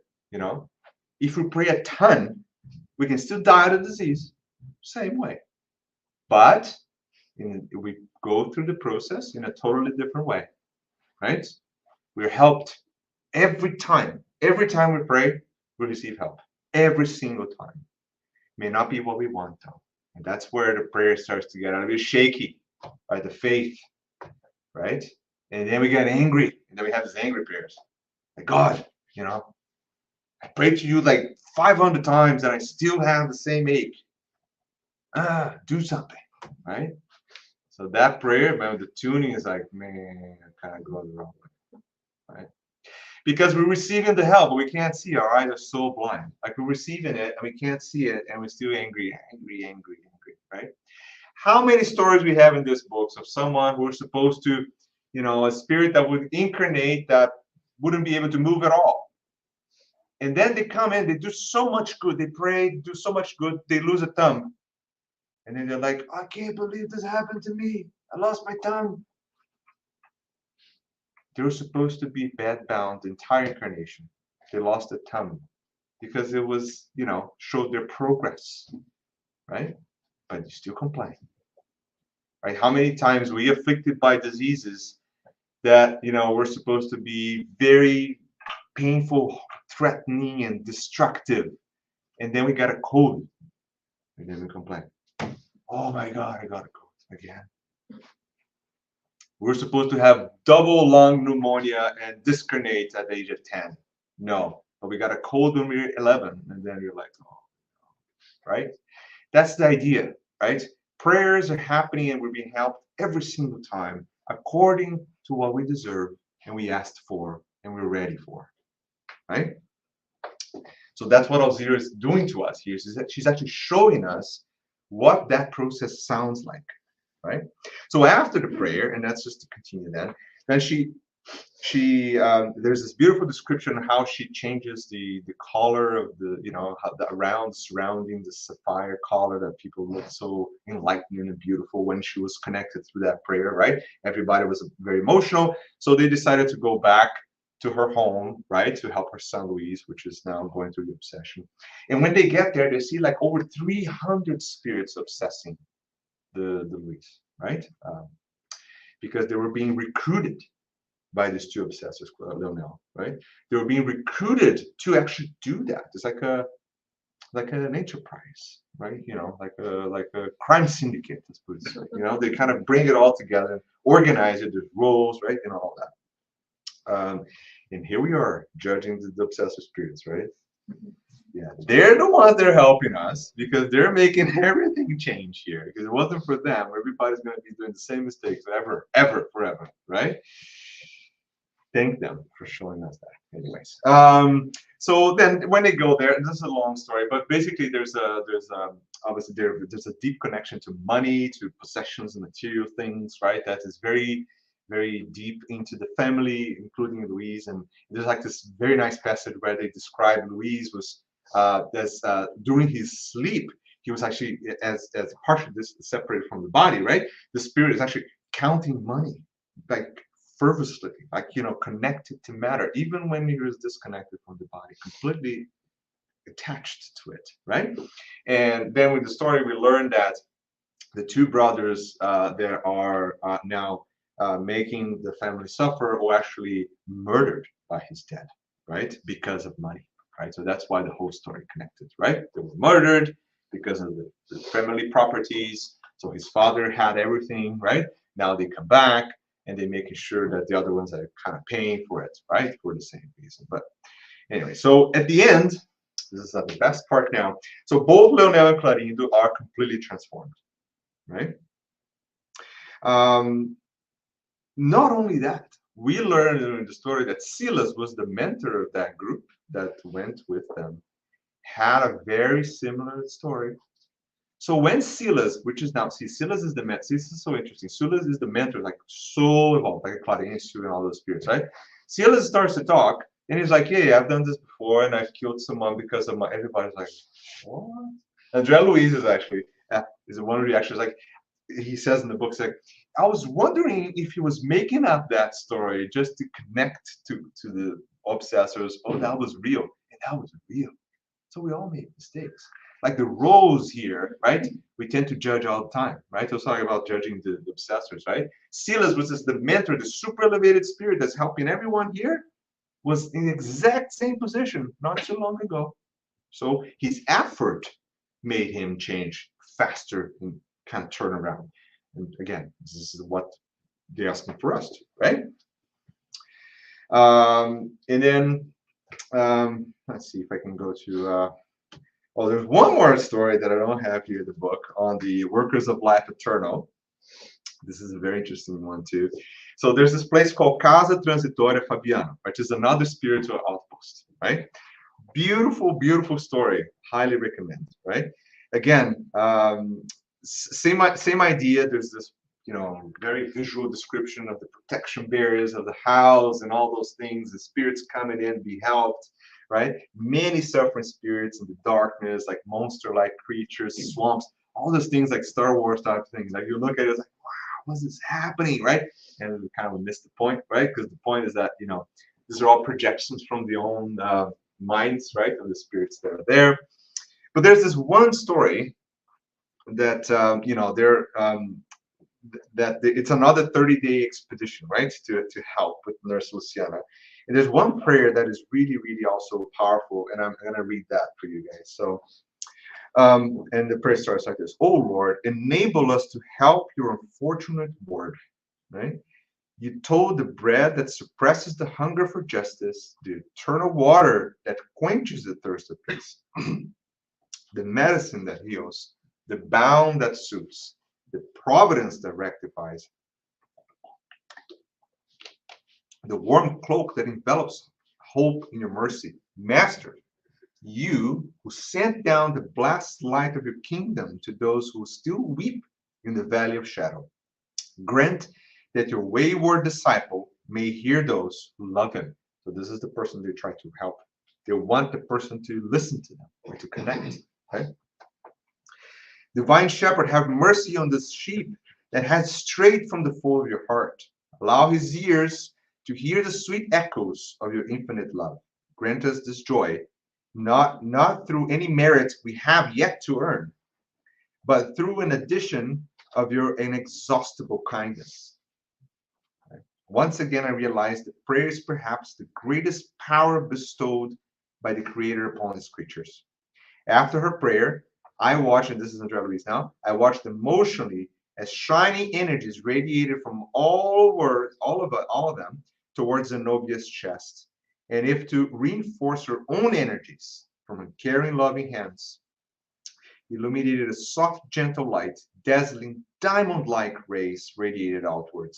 If we pray a ton, we can still die of the disease. Same way. But we go through the process in a totally different way, right? We're helped every time. Every time we pray, we receive help. Every single time. May not be what we want, though. And that's where the prayer starts to get a little bit shaky by the faith, right? And then we get angry. And then we have these angry prayers. Like, God, you know, I prayed to you like 500 times and I still have the same ache. Do something, right? So that prayer, remember the tuning is like, man, kind of going the wrong way, right? Because we're receiving the help, but we can't see. Our eyes are so blind. Like we're receiving it and we can't see it, and we're still angry, right? How many stories we have in this books of someone who was supposed to, you know, a spirit that would incarnate that wouldn't be able to move at all. And then they come in, they do so much good, they pray, do so much good, they lose a thumb. And then they're like, I can't believe this happened to me. I lost my tongue. They were supposed to be bed-bound the entire incarnation. They lost a tongue because it was, you know, showed their progress, right? But you still complain, right? How many times we afflicted by diseases that, you know, we're supposed to be very painful, threatening, and destructive, and then we got a cold, and then we complain. Oh my God, I got a cold again. We're supposed to have double lung pneumonia and discarnate at the age of 10. No, but we got a cold when we were 11, and then you're like, oh, right? That's the idea, right? Prayers are happening and we're being helped every single time according to what we deserve and we asked for and we're ready for, right? So that's what Alzira is doing to us here. Is that she's actually showing us what that process sounds like, right? So after the prayer, and that's just to continue then she there's this beautiful description of how she changes the collar of the, you know, how the around surrounding the sapphire collar that people look so enlightening and beautiful when she was connected through that prayer, right? Everybody was very emotional, so they decided to go back to her home, right, to help her son Luis, which is now going through the obsession. And when they get there, they see like over 300 spirits obsessing the Luis, right? Because they were being recruited by these two obsessors, Leonel, right? They were being recruited to actually do that. It's like an enterprise, right? You know, like a crime syndicate, let's put it this way. You know, they kind of bring it all together, organize it, there's roles, right, and all that. And here we are judging the obsessive spirits, right? Yeah, they're the ones that are helping us because they're making everything change here. Because if it wasn't for them, everybody's going to be doing the same mistakes forever, right? Thank them for showing us that. Anyways, so then when they go there, and this is a long story, but basically there's obviously there's a deep connection to money, to possessions and material things, right? That is very, very deep into the family, including Louise. And there's like this very nice passage where they describe Louise was during his sleep, he was actually as partially separated from the body, right? The spirit is actually counting money, like fervently, like, you know, connected to matter, even when he was disconnected from the body, completely attached to it, right? And then with the story, we learned that the two brothers that are now making the family suffer were actually murdered by his dad, right? Because of money, right? So that's why the whole story connected, right? They were murdered because of the family properties. So his father had everything, right? Now they come back and they're making sure that the other ones are kind of paying for it, right? For the same reason. But anyway, so at the end, this is the best part now. So both Leonel and Clarindo are completely transformed, right? Not only that, we learned in the story that Silas was the mentor of that group that went with them, had a very similar story. So when Silas, which is now, see, Silas is the mentor. This is so interesting. Silas is the mentor, like so involved, like a Clarencio and all those spirits, right? Silas starts to talk, and he's like, "Yeah, I've done this before, and I've killed someone because of my." Everybody's like, "What?" Andrea Luiz is actually is one of the actors. Like he says in the book, like, I was wondering if he was making up that story just to connect to the obsessors. Oh, that was real, and that was real. So we all make mistakes. Like the roles here, right? We tend to judge all the time, right? I was talking about judging the obsessors, right? Silas was just the mentor, the super elevated spirit that's helping everyone here, was in the exact same position not too long ago. So his effort made him change faster and kind of turn around. And again, this is what they're asking for us to, right? And then let's see if I can go to. Oh, there's one more story that I don't have here in the book on the workers of life eternal. This is a very interesting one too. So there's this place called Casa Transitoria Fabiana, which is another spiritual outpost, right? Beautiful, beautiful story. Highly recommend, right? Again, same idea. There's this, very visual description of the protection barriers of the house and all those things. The spirits coming in, be helped, right? Many suffering spirits in the darkness, like monster-like creatures, swamps, all those things like Star Wars type things. Like you look at it, it's like, wow, what's this happening, right? And we kind of miss the point, right? Because the point is that, these are all projections from the own minds, right, of the spirits that are there. But there's this one story that it's another 30-day expedition, right, to help with Nurse Luciana. And there's one prayer that is really, really also powerful, and I'm going to read that for you guys. So, and the prayer starts like this: "Oh Lord, enable us to help your unfortunate ward." Right? You told the bread that suppresses the hunger for justice, the eternal water that quenches the thirst of peace, the medicine that heals, the balm that soothes, the providence that rectifies, the warm cloak that envelops hope in your mercy. Master, you who sent down the blessed light of your kingdom to those who still weep in the valley of shadow, grant that your wayward disciple may hear those who love him. So this is the person they try to help. They want the person to listen to them or to connect. Okay? Divine Shepherd, have mercy on this sheep that has strayed from the fold of your heart. Allow his ears to hear the sweet echoes of your infinite love. Grant us this joy, not through any merit we have yet to earn, but through an addition of your inexhaustible kindness. Once again, I realized that prayer is perhaps the greatest power bestowed by the Creator upon his creatures. After her prayer, I watched, and this is Andrea Luis now, I watched emotionally as shining energies radiated from all of them towards Zenobia's chest. And if to reinforce her own energies from her caring, loving hands, illuminated a soft, gentle light, dazzling diamond-like rays radiated outwards.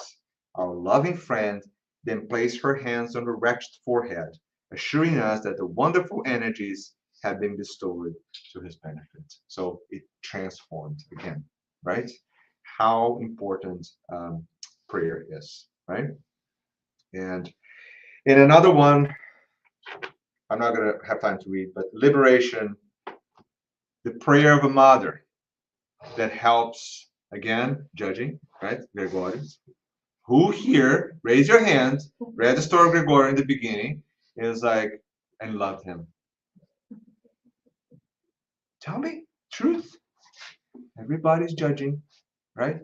Our loving friend then placed her hands on the wretched forehead, assuring us that the wonderful energies had been bestowed to his benefit. So it transformed again, right? How important prayer is, right? And in another one, I'm not going to have time to read, but Liberation, the prayer of a mother that helps, again, judging, right? Gregorius. Who here, raise your hand, read the story of Gregory in the beginning, is like, and loved him. Tell me, truth. Everybody's judging, right?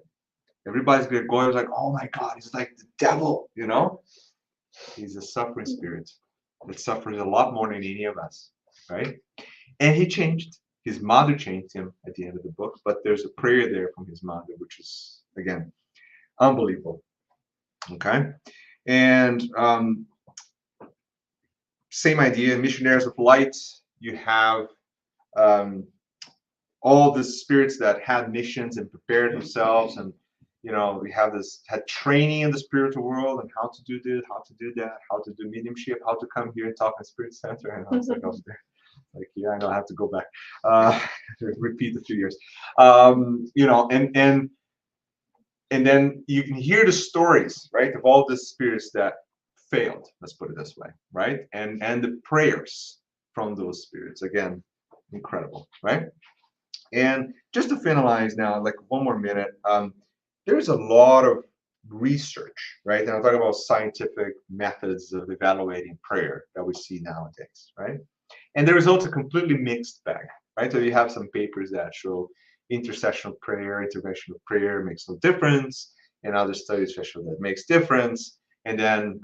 Everybody's Gregorius like, oh my God, he's like the devil, He's a suffering spirit that suffers a lot more than any of us, right? And he changed. His mother changed him at the end of the book, but there's a prayer there from his mother, which is, again, unbelievable. Okay? And same idea, missionaries of light. You have all the spirits that had missions and prepared themselves, and we have had training in the spiritual world and how to do this, how to do that, how to do mediumship, how to come here and talk in Spirit Center. And I was like, yeah, I know I have to go back, repeat a few years, and then you can hear the stories, right, of all the spirits that failed, let's put it this way, right? And the prayers from those spirits, again, incredible, right? And just to finalize now, like one more minute, there's a lot of research, right? And I'm talking about scientific methods of evaluating prayer that we see nowadays, right? And the results are completely mixed bag, right? So you have some papers that show intercessional prayer, interventional prayer makes no difference, and other studies that show that makes difference. And then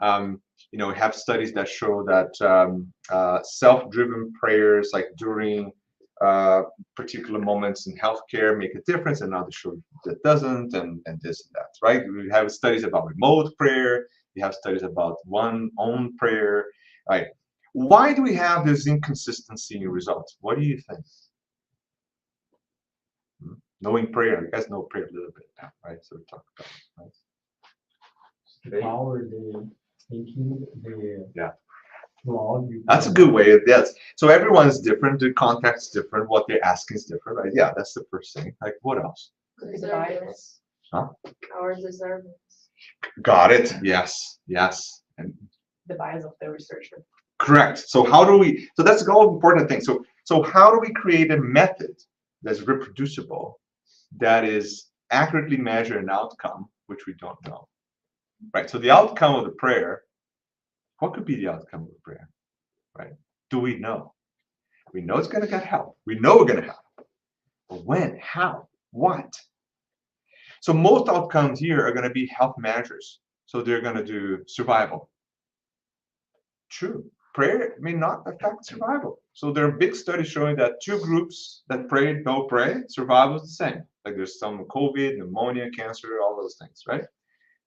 we have studies that show that self-driven prayers, like during particular moments in healthcare, make a difference, and others show that doesn't, and this and that, right? We have studies about remote prayer, You have studies about one own prayer. Right? Why do we have this inconsistency in results? What do you think? Knowing prayer, you guys know prayer a little bit now, right? So we talked about it, right? The power, the thinking, Yeah. law. That's a good way of this. So everyone's different, the context is different, what they're asking is different, right? Yeah, that's the first thing. Like what else? Deservedness. Huh? Our deservedness. Got it. Yes, yes. And The bias of the researcher. correct. So how do we, so that's the all important thing. So how do we create a method that's reproducible, that is accurately measure an outcome, which we don't know, right? So the outcome of the prayer, what could be the outcome of the prayer, right? Do we know? We know it's going to get help. We know we're going to help. But when? How? What? So most outcomes here are going to be health measures. So they're going to do survival. True. Prayer may not affect survival. So there are big studies showing that two groups that pray and don't pray, survival is the same. Like there's some COVID, pneumonia, cancer, all those things, right?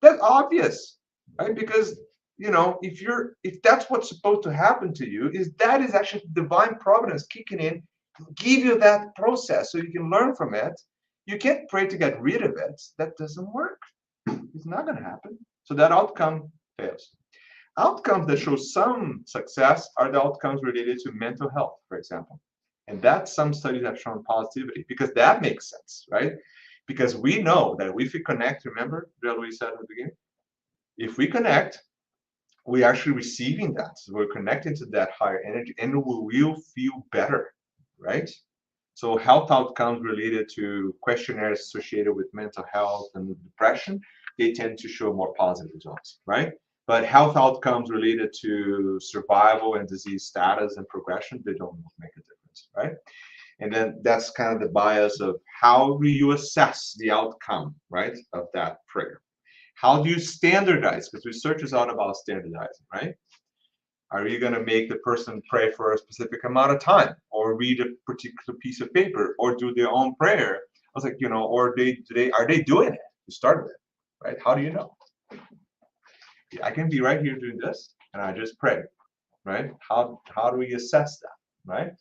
That's obvious, right? Because if that's what's supposed to happen to you, that is actually divine providence kicking in, give you that process so you can learn from it. You can't pray to get rid of it. That doesn't work. It's not going to happen. So that outcome fails. Outcomes that show some success are the outcomes related to mental health, for example. And that some studies have shown positivity, because that makes sense, right? Because we know that if we connect, remember what we said at the beginning? If we connect, we're actually receiving that. So we're connecting to that higher energy and we will feel better, right? So health outcomes related to questionnaires associated with mental health and depression, they tend to show more positive results, right? But health outcomes related to survival and disease status and progression, they don't make a difference, right? And then that's kind of the bias of how do you assess the outcome, right, of that prayer? How do you standardize? Because research is all about standardizing, right? Are you going to make the person pray for a specific amount of time, or read a particular piece of paper, or do their own prayer? I was like, or are they doing it to start with, right? How do you know? I can be right here doing this, and I just pray, right? How do we assess that, right?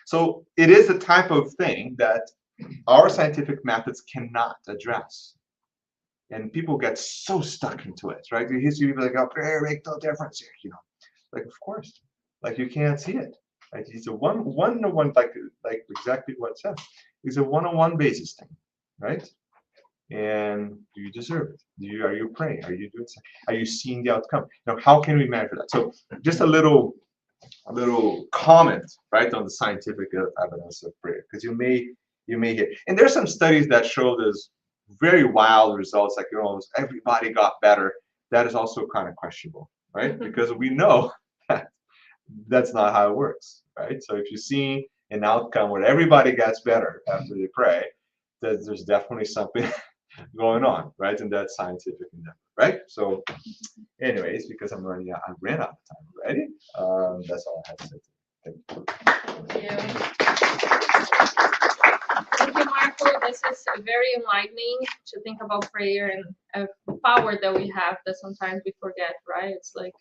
So it is a type of thing that our scientific methods cannot address. And people get so stuck into it, right? You hear people like, oh, prayer makes no difference here, Like, of course, like you can't see it. Right? It's a one-on-one, like exactly what it says. It's a one-on-one basis thing, right? And do you deserve it? Are you praying? Are you doing something? Are you seeing the outcome? Now, how can we measure that? So, just a little comment, right, on the scientific evidence of prayer, because you may hear, and there's some studies that show this very wild results, like everybody got better. That is also kind of questionable, right? Because we know that that's not how it works, right? So if you see an outcome where everybody gets better after they pray, there's definitely something going on, right? And that's scientific endeavor, right? So anyways, because I ran out of time already. That's all I have to say. Thank you. Thank you, Marco. This is very enlightening to think about prayer and power that we have that sometimes we forget, right? It's like,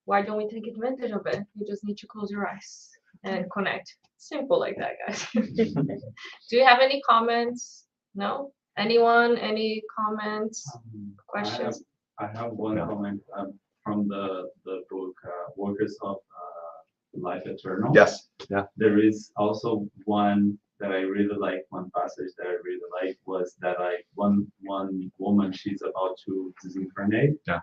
why don't we take advantage of it? You just need to close your eyes and connect. Simple like that, guys. Do you have any comments? No? Anyone? Any comments? Questions? I have one comment from the book Workers of Life Eternal. Yes. Yeah. There is also one that I really like. One passage that I really like was that one woman, she's about to disincarnate. Yeah.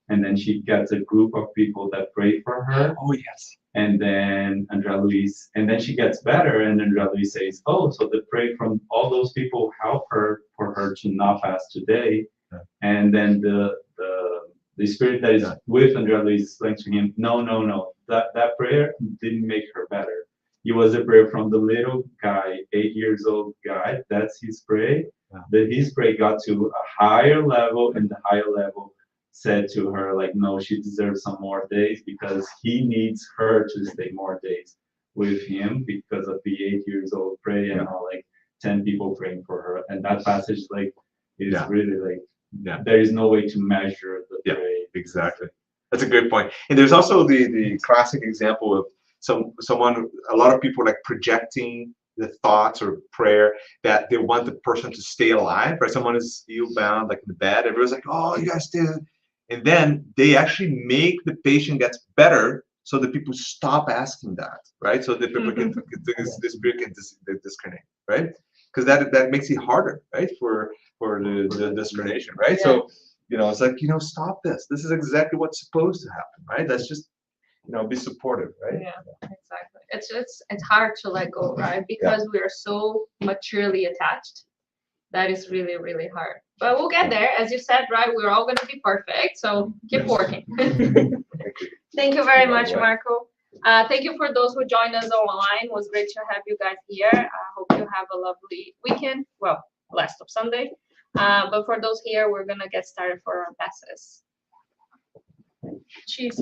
And then she gets a group of people that pray for her. Oh yes. And then Andrea Luis, and then she gets better, and Andrea Luis says, "Oh, so the prayer from all those people help her for her to not fast today." Yeah. And then the spirit that is with Andrea Luis explains to him, "No, that prayer didn't make her better. It was a prayer from the little guy, 8 years old guy. That's his prayer. Yeah. That his prayer got to a higher level, and the higher level said to her, like, no, she deserves some more days because he needs her to stay more days with him because of the 8 years old prayer and all, like 10 people praying for her." And that passage, like, is really like, there is no way to measure the prayer Exactly. That's a great point. And there's also the classic example of someone, a lot of people like projecting the thoughts or prayer that they want the person to stay alive, right? Someone is bound, like in the bed. Everyone's like, oh, you guys did. And then they actually make the patient gets better so that people stop asking that, right? So that people can, the spirit can disconnect, right? Because that makes it harder, right? For the discrimination, right? Yeah. So, it's like, stop this. This is exactly what's supposed to happen, right? That's just, be supportive, right? Yeah, exactly. It's hard to let go, right? Because we are so maturely attached. That is really, really hard. But we'll get there. As you said, right? We're all going to be perfect. So keep working. Thank you very much, Marco. Thank you for those who joined us online. It was great to have you guys here. I hope you have a lovely weekend. Well, last of Sunday. But for those here, we're going to get started for our passes. Cheese.